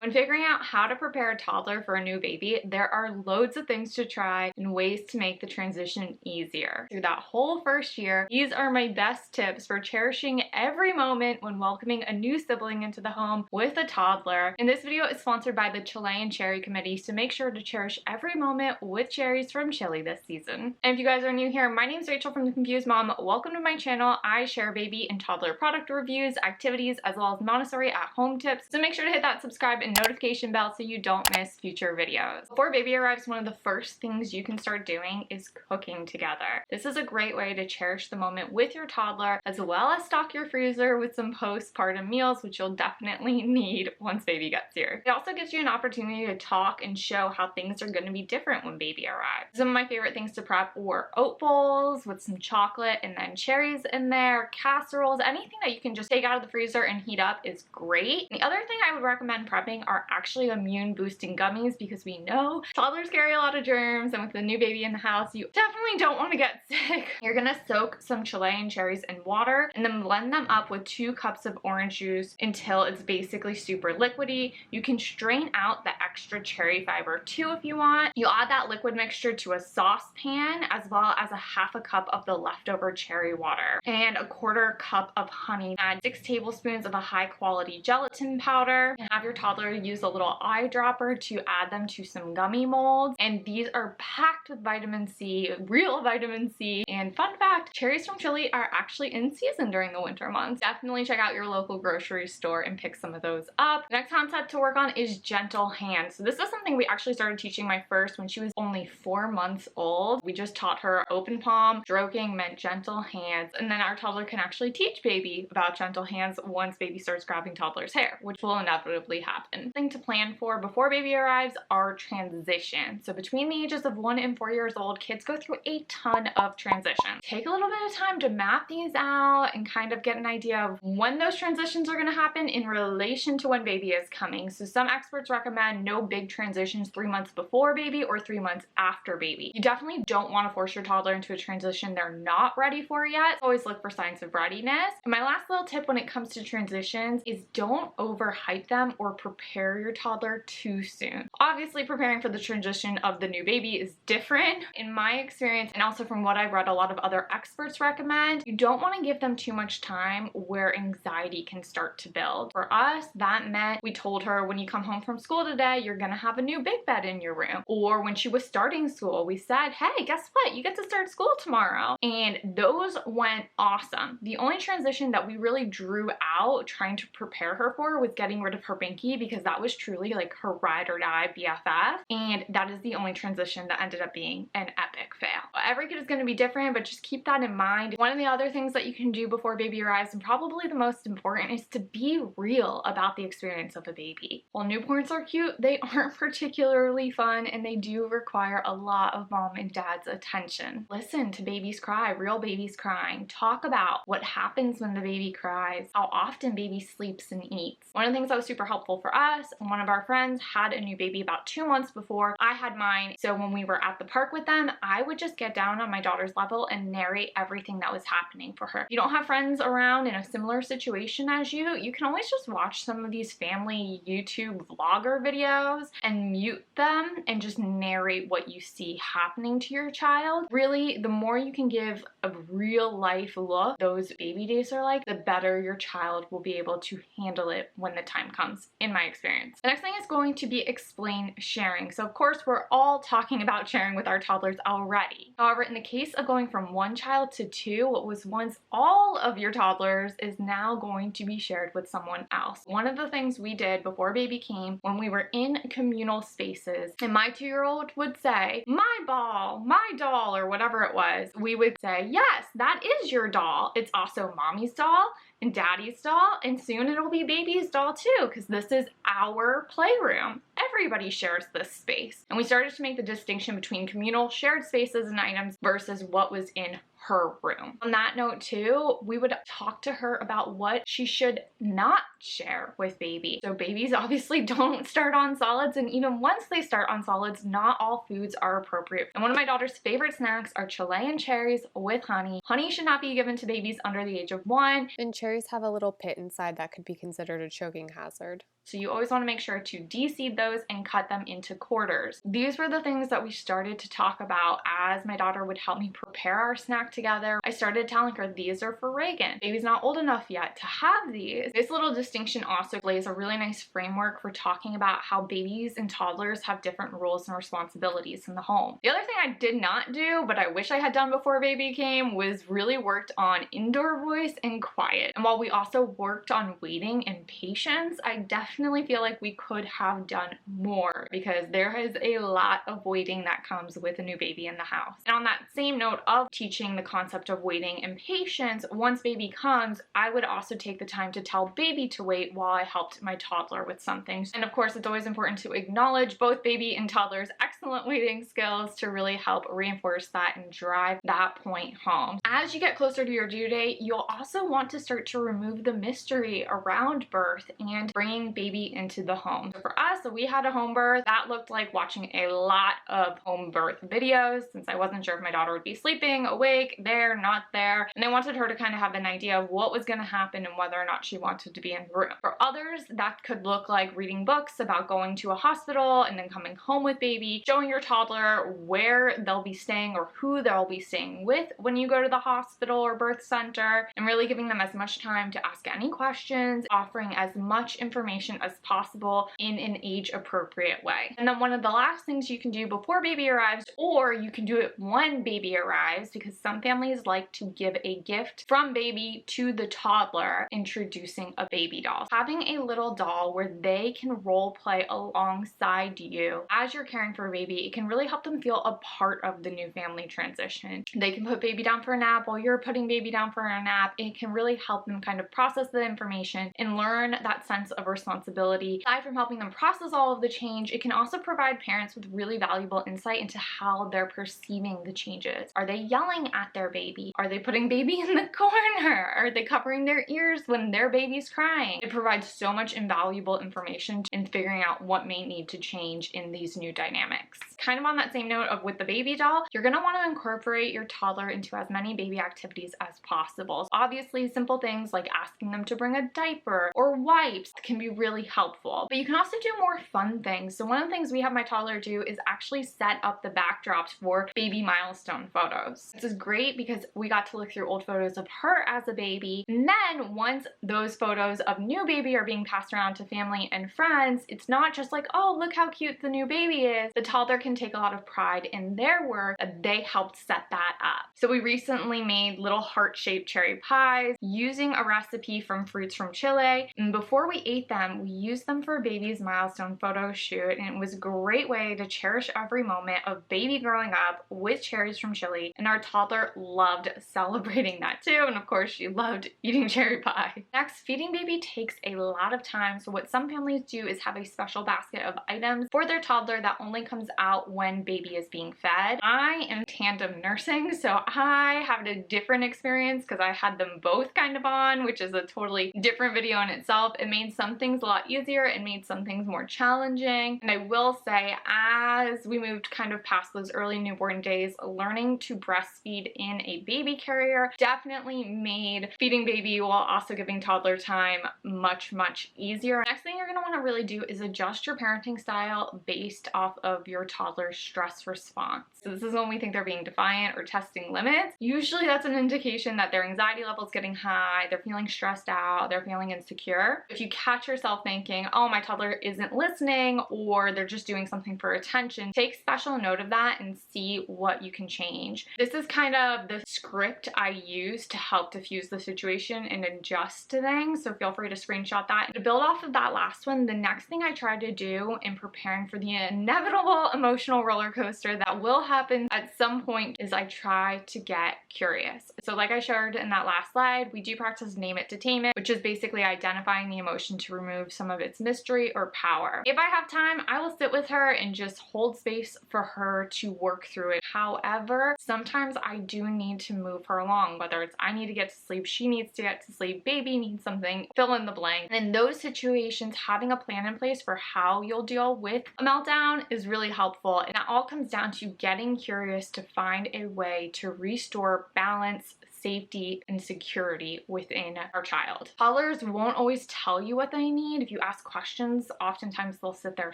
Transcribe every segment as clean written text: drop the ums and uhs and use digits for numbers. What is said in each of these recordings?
When figuring out how to prepare a toddler for a new baby, there are loads of things to try and ways to make the transition easier. Through that whole first year, these are my best tips for cherishing every moment when welcoming a new sibling into the home with a toddler. And this video is sponsored by the Chilean Cherry Committee, so make sure to cherish every moment with cherries from Chile this season. And if you guys are new here, my name is Rachel from The Confused Mom. Welcome to my channel. I share baby and toddler product reviews, activities, as well as Montessori at home tips. So make sure to hit that subscribe and notification bell so you don't miss future videos. Before baby arrives, one of the first things you can start doing is cooking together. This is a great way to cherish the moment with your toddler, as well as stock your freezer with some postpartum meals, which you'll definitely need once baby gets here. It also gives you an opportunity to talk and show how things are going to be different when baby arrives. Some of my favorite things to prep were oat bowls with some chocolate and then cherries in there, casseroles, anything that you can just take out of the freezer and heat up is great. The other thing I would recommend prepping are actually immune boosting gummies, because we know toddlers carry a lot of germs, and with the new baby in the house, you definitely don't want to get sick. You're gonna soak some Chilean cherries in water and then blend them up with 2 cups of orange juice until it's basically super liquidy. You can strain out the extra cherry fiber too if you want. You add that liquid mixture to a saucepan, as well as a half a cup of the leftover cherry water and a 1/4 cup of honey. Add 6 tablespoons of a high quality gelatin powder, and have your toddler use a little eyedropper to add them to some gummy molds. And these are packed with vitamin C, real vitamin C. And fun fact, cherries from Chile are actually in season during the winter months. Definitely check out your local grocery store and pick some of those up. The next concept to work on is gentle hands. So this is something we actually started teaching my first when she was only 4 months old. We just taught her open palm, stroking meant gentle hands, and then our toddler can actually teach baby about gentle hands once baby starts grabbing toddler's hair, which will inevitably happen. Thing to plan for before baby arrives are transitions. So between the ages of 1 and 4 years old, kids go through a ton of transitions. Take a little bit of time to map these out and kind of get an idea of when those transitions are going to happen in relation to when baby is coming. So some experts recommend no big transitions 3 months before baby or 3 months after baby. You definitely don't want to force your toddler into a transition they're not ready for yet. Always look for signs of readiness. And my last little tip when it comes to transitions is don't overhype them or prepare your toddler too soon. Obviously, preparing for the transition of the new baby is different. In my experience, and also from what I've read a lot of other experts recommend, you don't want to give them too much time where anxiety can start to build. For us, that meant we told her, when you come home from school today, you're gonna have a new big bed in your room. Or when she was starting school, we said, hey, guess what? You get to start school tomorrow. And those went awesome. The only transition that we really drew out trying to prepare her for was getting rid of her binky, because that was truly like her ride or die BFF. And that is the only transition that ended up being an epic fail. Every kid is going to be different, but just keep that in mind. One of the other things that you can do before baby arrives, and probably the most important, is to be real about the experience of a baby. While newborns are cute, they aren't particularly fun, and they do require a lot of mom and dad's attention. Listen to babies cry, real babies crying. Talk about what happens when the baby cries, how often baby sleeps and eats. One of the things that was super helpful for us, one of our friends had a new baby about 2 months before I had mine. So when we were at the park with them, I would just get down on my daughter's level and narrate everything that was happening for her. If you don't have friends around in a similar situation as you can always just watch some of these family YouTube vlogger videos and mute them and just narrate what you see happening to your child. Really, the more you can give a real life look those baby days are like, the better your child will be able to handle it when the time comes, in my experience. The next thing is going to be explain sharing. So of course, we're all talking about sharing with our toddlers already. However, in the case of going from 1 child to 2, what was once all of your toddlers is now going to be shared with someone else. One of the things we did before baby came, when we were in communal spaces, and my 2-year-old would say, my ball, my doll, or whatever it was, we would say, yes, that is your doll. It's also mommy's doll and daddy's doll, and soon it'll be baby's doll too, because this is our playroom. Everybody shares this space. And we started to make the distinction between communal shared spaces and items versus what was in her room. On that note too, we would talk to her about what she should not share with baby. So babies obviously don't start on solids, and even once they start on solids, not all foods are appropriate. And one of my daughter's favorite snacks are Chilean cherries with honey. Honey should not be given to babies under the age of 1. And cherries have a little pit inside that could be considered a choking hazard. So you always want to make sure to de-seed those and cut them into quarters. These were the things that we started to talk about as my daughter would help me prepare our snack together. I started telling her these are for Reagan. Baby's not old enough yet to have these. This little distinction also lays a really nice framework for talking about how babies and toddlers have different roles and responsibilities in the home. The other thing I did not do, but I wish I had done before baby came, was really worked on indoor voice and quiet. And while we also worked on waiting and patience, I definitely feel like we could have done more because there is a lot of waiting that comes with a new baby in the house. And on that same note of teaching the concept of waiting and patience, once baby comes, I would also take the time to tell baby to wait while I helped my toddler with some things. And of course, it's always important to acknowledge both baby and toddler's excellent waiting skills to really help reinforce that and drive that point home. As you get closer to your due date, you'll also want to start to remove the mystery around birth and bringing baby into the home. So for us, we had a home birth. That looked like watching a lot of home birth videos since I wasn't sure if my daughter would be sleeping, awake, there, not there. And I wanted her to kind of have an idea of what was going to happen and whether or not she wanted to be in the room. For others, that could look like reading books about going to a hospital and then coming home with baby, showing your toddler where they'll be staying or who they'll be staying with when you go to the hospital or birth center, and really giving them as much time to ask any questions, offering as much information as possible in an age-appropriate way. And then one of the last things you can do before baby arrives, or you can do it when baby arrives, because some families like to give a gift from baby to the toddler, introducing a baby doll. Having a little doll where they can role play alongside you as you're caring for a baby, it can really help them feel a part of the new family transition. They can put baby down for a nap while you're putting baby down for a nap. It can really help them kind of process the information and learn that sense of responsibility. Aside from helping them process all of the change, it can also provide parents with really valuable insight into how they're perceiving the changes. Are they yelling at their baby? Are they putting baby in the corner? Are they covering their ears when their baby's crying? It provides so much invaluable information in figuring out what may need to change in these new dynamics. Kind of on that same note of with the baby doll, you're going to want to incorporate your toddler into as many baby activities as possible. So obviously, simple things like asking them to bring a diaper or wipes can be really helpful, but you can also do more fun things. So one of the things we have my toddler do is actually set up the backdrops for baby milestone photos. This is great because we got to look through old photos of her as a baby, and then once those photos of new baby are being passed around to family and friends, it's not just like, oh, look how cute the new baby is. The toddler can take a lot of pride in their work that they helped set that up. So we recently made little heart-shaped cherry pies using a recipe from fruits from Chile, and before we ate them, we used them for baby's milestone photo shoot, and it was a great way to cherish every moment of baby growing up with cherries from Chile, and our toddler loved celebrating that too, and of course she loved eating cherry pie. Next, feeding baby takes a lot of time, so what some families do is have a special basket of items for their toddler that only comes out when baby is being fed. I am tandem nursing, so I have a different experience because I had them both kind of on, which is a totally different video in itself. It made some things a lot easier, it made some things more challenging, and I will say as we moved kind of past those early newborn days, learning to breastfeed in a baby carrier definitely made feeding baby while also giving toddler time much easier. Next thing you're going to want to really do is adjust your parenting style based off of your toddler's stress response. So this is when we think they're being defiant or testing limits. Usually that's an indication that their anxiety level is getting high, they're feeling stressed out, they're feeling insecure. If you catch yourself thinking, oh, my toddler isn't listening, or they're just doing something for attention, take special note of that and see what you can change. This is kind of the script I use to help diffuse the situation and adjust to things, so feel free to screenshot that. And to build off of that last one, the next thing I try to do in preparing for the inevitable emotional roller coaster that will happen at some point is I try to get curious. So like I shared in that last slide, we do practice name it to tame it, which is basically identify clarifying the emotion to remove some of its mystery or power. If I have time, I will sit with her and just hold space for her to work through it. However, sometimes I do need to move her along, whether it's I need to get to sleep, she needs to get to sleep, baby needs something, fill in the blank. And in those situations, having a plan in place for how you'll deal with a meltdown is really helpful. And that all comes down to getting curious to find a way to restore balance, safety, and security within our child. Toddlers won't always tell you what they need. If you ask questions, oftentimes they'll sit there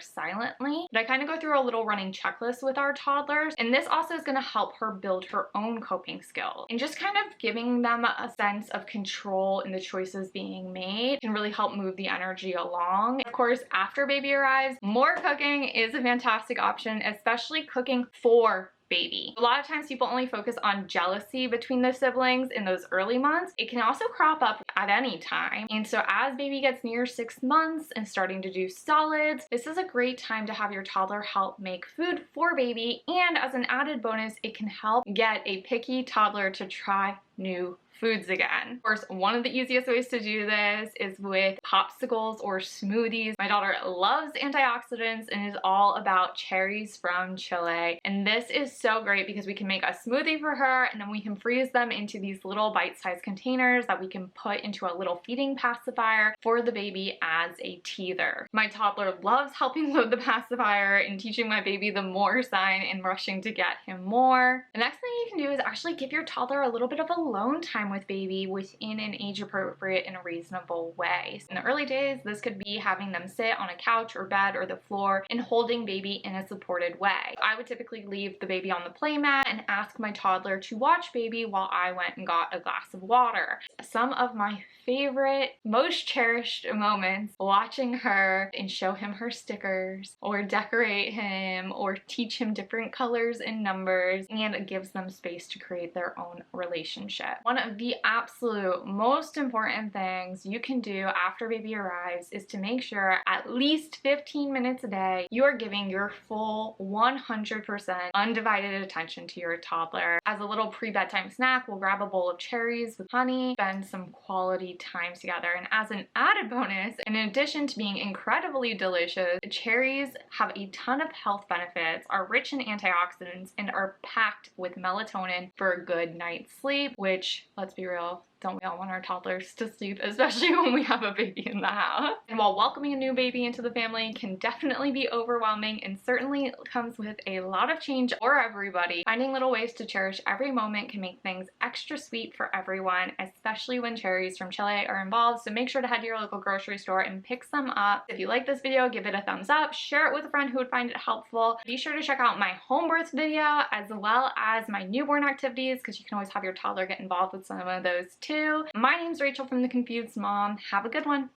silently. But I kind of go through a little running checklist with our toddlers, and this also is going to help her build her own coping skills. And just kind of giving them a sense of control in the choices being made can really help move the energy along. Of course, after baby arrives, more cooking is a fantastic option, especially cooking for baby. A lot of times people only focus on jealousy between the siblings in those early months. It can also crop up at any time. And so as baby gets near 6 months and starting to do solids, this is a great time to have your toddler help make food for baby. And as an added bonus, it can help get a picky toddler to try new foods again. Of course, one of the easiest ways to do this is with popsicles or smoothies. My daughter loves antioxidants and is all about cherries from Chile. And this is so great because we can make a smoothie for her and then we can freeze them into these little bite-sized containers that we can put into a little feeding pacifier for the baby as a teether. My toddler loves helping load the pacifier and teaching my baby the more sign and rushing to get him more. The next thing you can do is actually give your toddler a little bit of alone time with baby within an age-appropriate and reasonable way. In the early days, this could be having them sit on a couch or bed or the floor and holding baby in a supported way. I would typically leave the baby on the playmat and ask my toddler to watch baby while I went and got a glass of water. Some of my favorite, most cherished moments, watching her and show him her stickers or decorate him or teach him different colors and numbers, and it gives them space to create their own relationship. One of the absolute most important things you can do after baby arrives is to make sure at least 15 minutes a day you are giving your full 100% undivided attention to your toddler. As a little pre-bedtime snack, we'll grab a bowl of cherries with honey, spend some quality time together. And as an added bonus, in addition to being incredibly delicious, cherries have a ton of health benefits, are rich in antioxidants, and are packed with melatonin for a good night's sleep, which, let's be real, don't we all want our toddlers to sleep, especially when we have a baby in the house? And while welcoming a new baby into the family can definitely be overwhelming and certainly comes with a lot of change for everybody, finding little ways to cherish every moment can make things extra sweet for everyone, especially when cherries from Chile are involved. So make sure to head to your local grocery store and pick some up. If you like this video, give it a thumbs up, share it with a friend who would find it helpful. Be sure to check out my home birth video as well as my newborn activities, because you can always have your toddler get involved with some of those too. My name's Rachel from The Confused Mom. Have a good one.